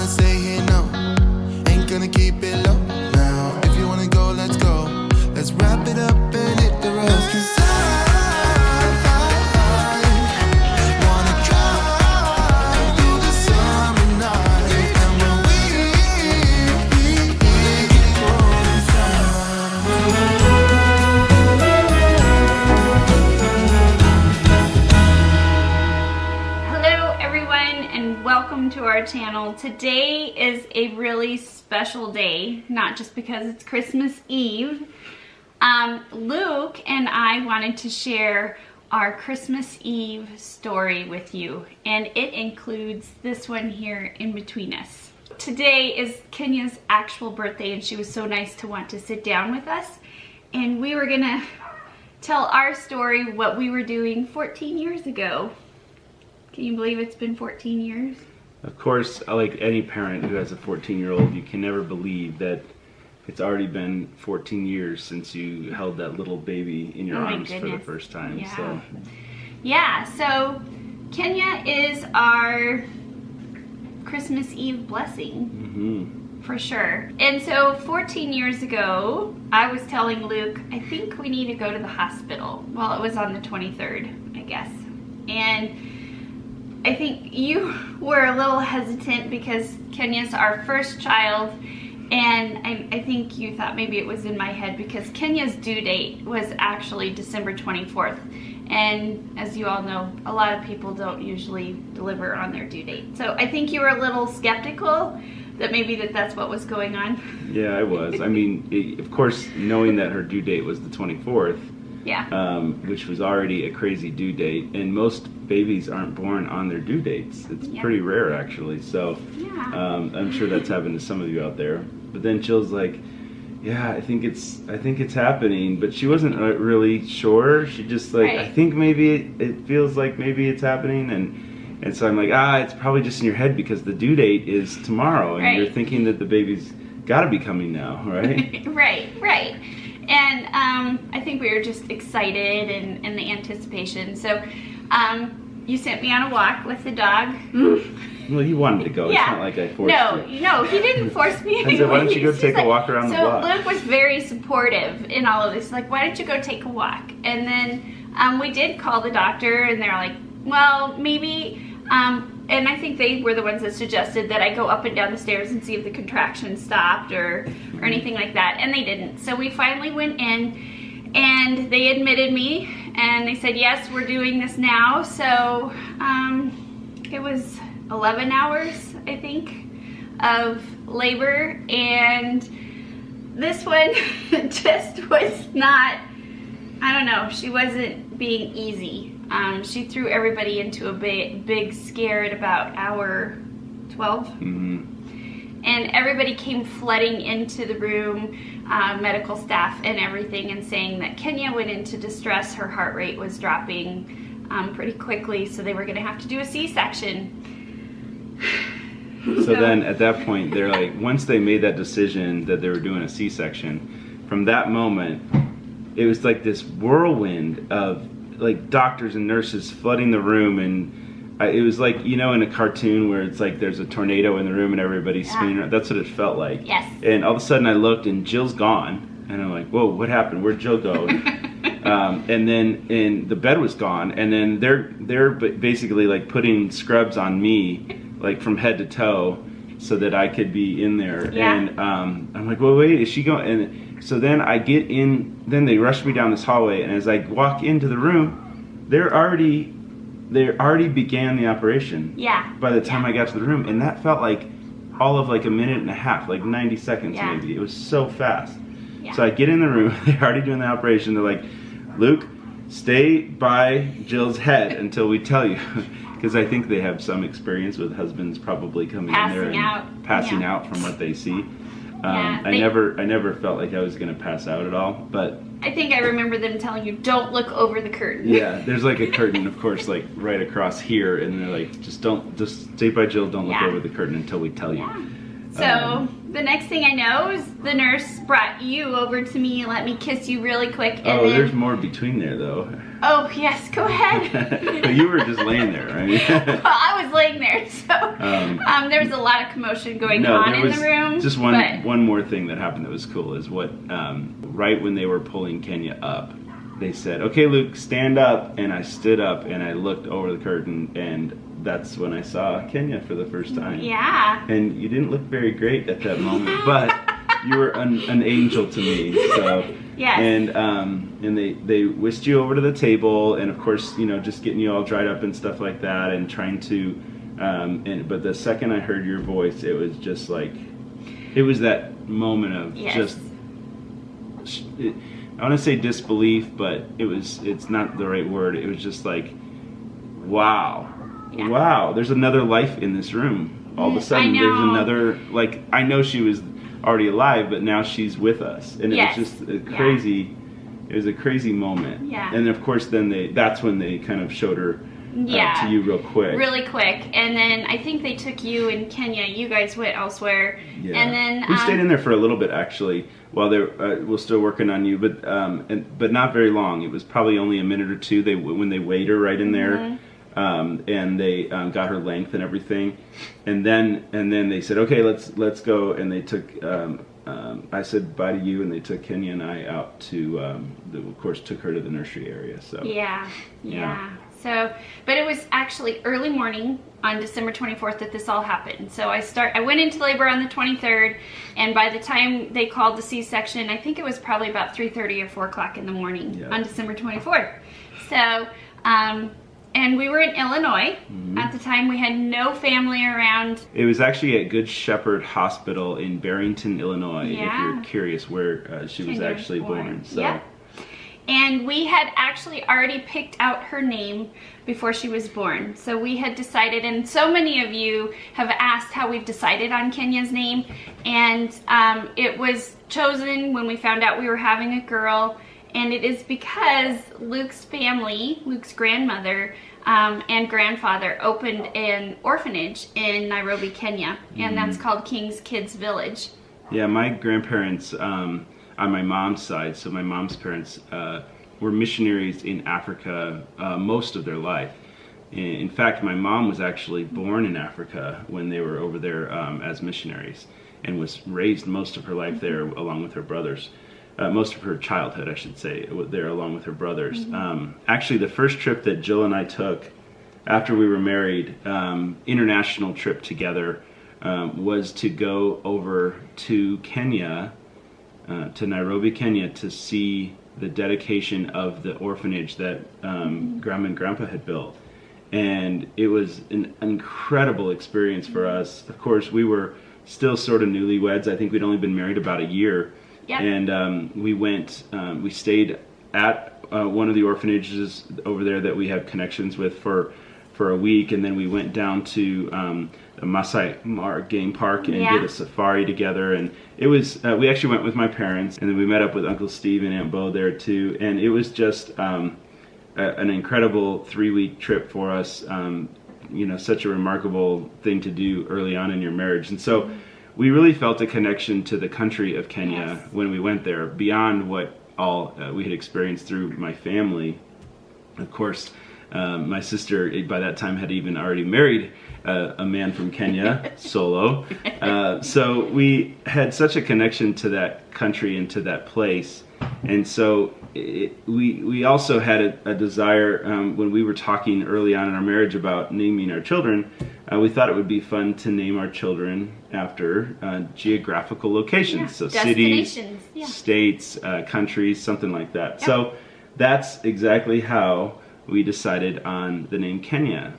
gonna stay here, no. Ain't gonna keep it low now. If you wanna go, let's go. Let's wrap it up and hit the road. 'Cause I wanna drive through the summer night. And when we keep on Hello everyone and welcome to our channel. Today is a really special day, not just because it's Christmas Eve. Luke and I wanted to share our Christmas Eve story with you, and it includes this one here in between us. Today is Kenya's actual birthday, and she was so nice to want to sit down with us, and we were gonna tell our story, what we were doing 14 years ago. Can you believe it's been 14 years? Of course, like any parent who has a 14-year-old, you can never believe that it's already been 14 years since you held that little baby in your arms for the first time. Yeah, so Kenya is our Christmas Eve blessing, for sure. And so 14 years ago, I was telling Luke, I think we need to go to the hospital. Well, it was on the 23rd, I guess. And I think you were a little hesitant because Kenya's our first child, and I think you thought maybe it was in my head because Kenya's due date was actually December 24th. And as you all know, a lot of people don't usually deliver on their due date. So I think you were a little skeptical that maybe that's what was going on. Yeah, I was. I mean, of course, knowing that her due date was the 24th, which was already a crazy due date, and most babies aren't born on their due dates. It's pretty rare, actually. So I'm sure that's happened to some of you out there. But then Jill's like, "Yeah, I think it's happening," but she wasn't really sure. She just like, I think maybe it feels like maybe it's happening, and so I'm like, it's probably just in your head because the due date is tomorrow, and you're thinking that the baby's got to be coming now, right? right. And I think we were just excited and the anticipation. So you sent me on a walk with the dog. Well, you wanted to go. It's not like I forced you. No, he didn't force me anyway. I said, why don't you go take a walk around the block? So Luke was very supportive in all of this. Like, why don't you go take a walk? And then we did call the doctor, and they're like, well, maybe, and I think they were the ones that suggested that I go up and down the stairs and see if the contractions stopped or anything like that, and they didn't. So we finally went in, and they admitted me, and they said, yes, we're doing this now. So it was 11 hours, I think, of labor, and this one just was not, I don't know, she wasn't being easy. She threw everybody into a big scare at about hour 12. And everybody came flooding into the room, medical staff and everything, and saying that Kenya went into distress. Her heart rate was dropping pretty quickly, so they were going to have to do a C-section. So then at that point, they're like, once they made that decision that they were doing a C-section, from that moment, it was like this whirlwind of like doctors and nurses flooding the room, and it was like, you know, in a cartoon where it's like there's a tornado in the room and everybody's spinning around. That's what it felt like. Yes. And all of a sudden I looked and Jill's gone, and I'm like, whoa, what happened? Where'd Jill go? And then the bed was gone, and then they're basically like putting scrubs on me, like from head to toe, so that I could be in there. And I'm like, well, wait, is she going? And so then I get in, then they rush me down this hallway, and as I walk into the room, they already began the operation. By the time I got to the room, and that felt like all of like a minute and a half, like 90 seconds maybe. It was so fast. So I get in the room, they're already doing the operation. They're like, Luke, stay by Jill's head until we tell you. Because I think they have some experience with husbands probably coming in there and passing out from what they see. I never felt like I was going to pass out at all, but I think I remember them telling you, don't look over the curtain. Yeah, there's like a curtain, of course, like right across here, and they're like, just stay by Jill, don't look over the curtain until we tell you. So the next thing I know is the nurse brought you over to me and let me kiss you really quick. And then, there's more between there though. Oh yes, go ahead. But you were just laying there, right? Well, I was laying there. So there was a lot of commotion going on in the room. Just one more thing that happened that was cool is what right when they were pulling Kenya up, they said, "Okay, Luke, stand up." And I stood up and I looked over the curtain, and that's when I saw Kenya for the first time. Yeah. And you didn't look very great at that moment, but you were an angel to me. So. Yes. And they whisked you over to the table, and of course, you know, just getting you all dried up and stuff like that, and trying to. But the second I heard your voice, it was just like, it was that moment of just. I want to say disbelief, but it's not the right word. It was just like, wow. Yeah. Wow, there's another life in this room. All of a sudden, there's another, like, I know she was already alive, but now she's with us. And it was just a crazy, it was a crazy moment. Yeah. And of course, then that's when they kind of showed her to you real quick. Really quick. And then I think they took you and Kenya, you guys went elsewhere. Yeah. And then we stayed in there for a little bit, actually, while they were still working on you, but not very long. It was probably only a minute or two when they weighed her right in there. And they got her length and everything, and then they said, okay, let's go. And they took I said bye to you, and they took Kenya and I out to of course took her to the nursery area. So yeah. So, but it was actually early morning on December 24th that this all happened. So I went into labor on the 23rd, and by the time they called the C-section, I think it was probably about 3:30 or 4 o'clock in the morning on December 24th. So and we were in Illinois. At the time, we had no family around. It was actually at Good Shepherd Hospital in Barrington, Illinois, if you're curious where she was actually born. So. Yeah. And we had actually already picked out her name before she was born. So we had decided, and so many of you have asked how we've decided on Kenya's name. And it was chosen when we found out we were having a girl. And it is because Luke's family, Luke's grandmother and grandfather opened an orphanage in Nairobi, Kenya. And that's called King's Kids Village. Yeah, my grandparents on my mom's side, so my mom's parents were missionaries in Africa most of their life. In fact, my mom was actually born in Africa when they were over there as missionaries, and was raised most of her life there along with her brothers. Most of her childhood, I should say, there along with her brothers. Actually, the first trip that Jill and I took after we were married, international trip together, was to go over to Kenya, to Nairobi, Kenya, to see the dedication of the orphanage that Grandma and Grandpa had built. And it was an incredible experience for us. Of course, we were still sort of newlyweds. I think we'd only been married about a year. Yep. And we stayed at one of the orphanages over there that we have connections with for a week, and then we went down to the Masai Mara game park and did a safari together. And it was we actually went with my parents, and then we met up with Uncle Steve and Aunt Bo there too, and it was just an incredible 3-week trip for us. You know, such a remarkable thing to do early on in your marriage. And so we really felt a connection to the country of Kenya when we went there, beyond what all we had experienced through my family. Of course, my sister by that time had even already married a man from Kenya, solo. So we had such a connection to that country and to that place. And so we also had a desire, when we were talking early on in our marriage about naming our children, we thought it would be fun to name our children after geographical locations. So cities, states, countries, something like that. Yep. So that's exactly how we decided on the name Kenya.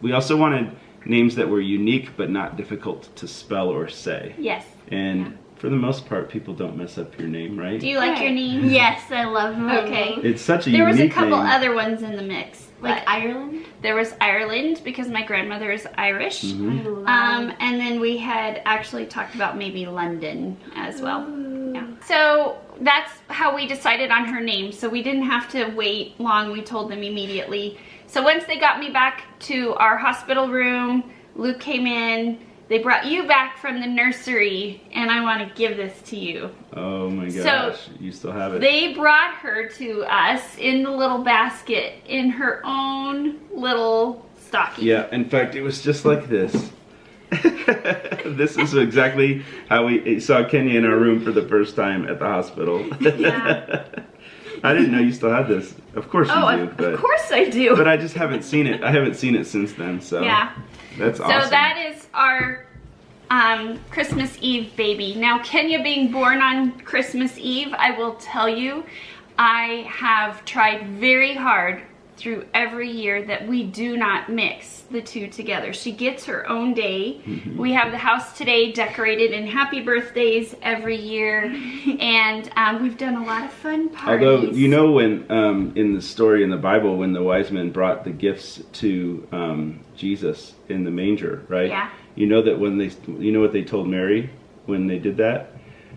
We also wanted names that were unique but not difficult to spell or say. Yes. And for the most part, people don't mess up your name, right? Do you like your name? Yes, I love mine. Okay. It's such a unique name. There was a couple other ones in the mix. Like Ireland? There was Ireland because my grandmother is Irish. Mm-hmm. And then we had actually talked about maybe London as well. Yeah. So that's how we decided on her name. So we didn't have to wait long. We told them immediately. So once they got me back to our hospital room, Luke came in. They brought you back from the nursery, and I want to give this to you. Oh my gosh, so you still have it. They brought her to us in the little basket in her own little stocking. Yeah, in fact, it was just like this. This is exactly how we saw Kenya in our room for the first time at the hospital. Yeah. I didn't know you still had this. Of course you do. Of course I do. But I just haven't seen it. I haven't seen it since then, so yeah. that's awesome. So that is our Christmas Eve baby. Now, Kenya being born on Christmas Eve, I will tell you, I have tried very hard through every year that we do not mix the two together. She gets her own day. We have the house today decorated in happy birthdays every year, and we've done a lot of fun parties. Although, you know, when in the story in the Bible, when the wise men brought the gifts to Jesus in the manger, right? Yeah. You know that when you know what they told Mary when they did that?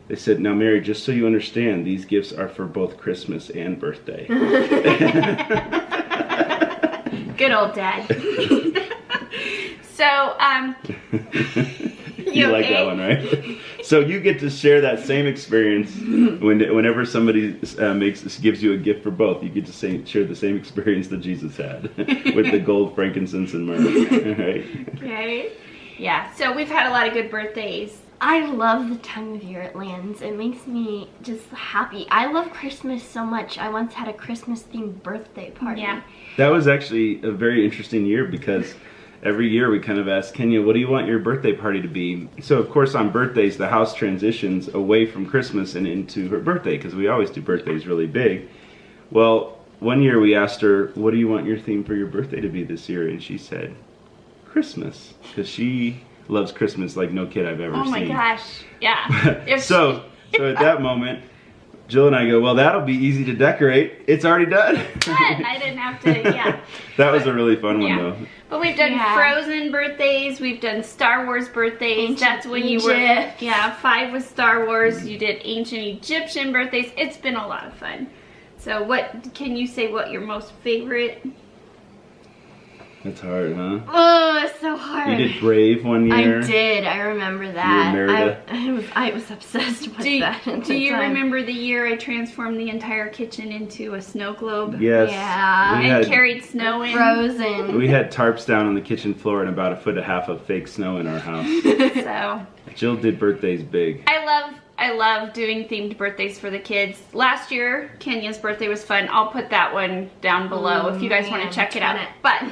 They said, "Now, Mary, just so you understand, these gifts are for both Christmas and birthday." Good old dad. So, you like that one, right? So you get to share that same experience whenever somebody gives you a gift for both. You get to share the same experience that Jesus had with the gold, frankincense, and myrrh. Right? Okay. Yeah. So we've had a lot of good birthdays. I love the time of year it lands. It makes me just happy. I love Christmas so much. I once had a Christmas-themed birthday party. Yeah. That was actually a very interesting year because every year we kind of ask Kenya, what do you want your birthday party to be? So of course on birthdays the house transitions away from Christmas and into her birthday because we always do birthdays really big. Well, one year we asked her, what do you want your theme for your birthday to be this year? And she said, Christmas, because she loves Christmas like no kid I've ever seen. Oh my gosh, yeah. So at that moment, Jill and I go, well, that'll be easy to decorate. It's already done. I didn't have to, yeah. That was a really fun one, though. But we've done Frozen birthdays. We've done Star Wars birthdays. Ancient That's when you were, 5 was Star Wars. You did ancient Egyptian birthdays. It's been a lot of fun. So can you say what your most favorite? That's hard, huh? Oh, it's so hard. You did Brave one year. I did. I remember that. You were Merida. I was obsessed with that. Do you remember the year I transformed the entire kitchen into a snow globe? Yes. Yeah. And carried snow in. Frozen. We had tarps down on the kitchen floor and about 1.5 feet of fake snow in our house. So Jill did birthdays big. I love doing themed birthdays for the kids. Last year, Kenya's birthday was fun. I'll put that one down below if you guys want to check it out. But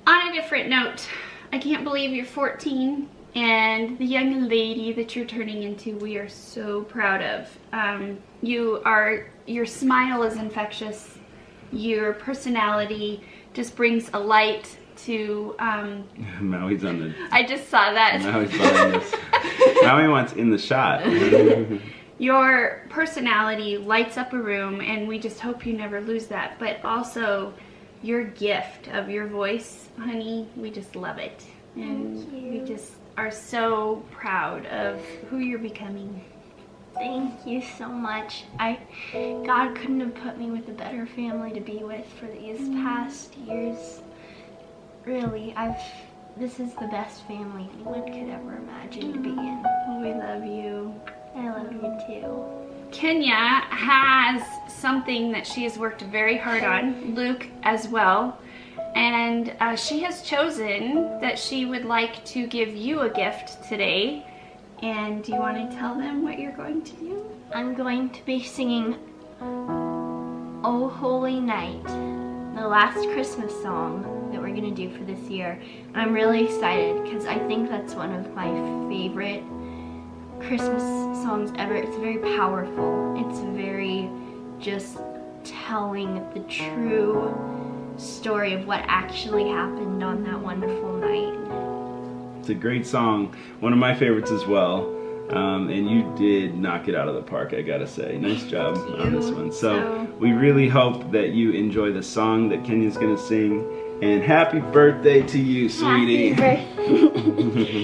on a different note, I can't believe you're 14 and the young lady that you're turning into, we are so proud of. Your smile is infectious. Your personality just brings a light to Maui's on the... I just saw that. Maui's behind us. Maui wants in the shot. Your personality lights up a room, and we just hope you never lose that. But also, your gift of your voice, honey, we just love it. And we just are so proud of who you're becoming. Thank you so much. God couldn't have put me with a better family to be with for these past years. Really, this is the best family anyone could ever imagine to be in. Oh, we love you. I love you too. Kenya has something that she has worked very hard on, Luke as well, and she has chosen that she would like to give you a gift today. And do you want to tell them what you're going to do? I'm going to be singing Oh Holy Night, the last Christmas song that we're going to do for this year. And I'm really excited because I think that's one of my favorite Christmas songs ever. It's very powerful. It's very just telling the true story of what actually happened on that wonderful night. It's a great song. One of my favorites as well. And you did knock it out of the park, I gotta say. Nice job on this one. So we really hope that you enjoy the song that Kenya's gonna sing. And happy birthday to you, sweetie. Happy birthday.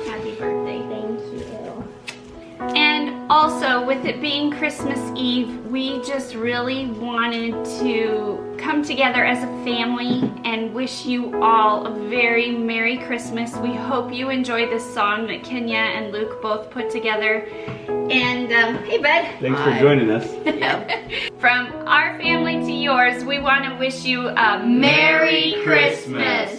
Happy birthday. Thank you. And Also, with it being Christmas Eve, we just really wanted to come together as a family and wish you all a very Merry Christmas. We hope you enjoyed this song that Kenya and Luke both put together. And hey, bud. Thanks for joining us. From our family to yours, we want to wish you a Merry Christmas.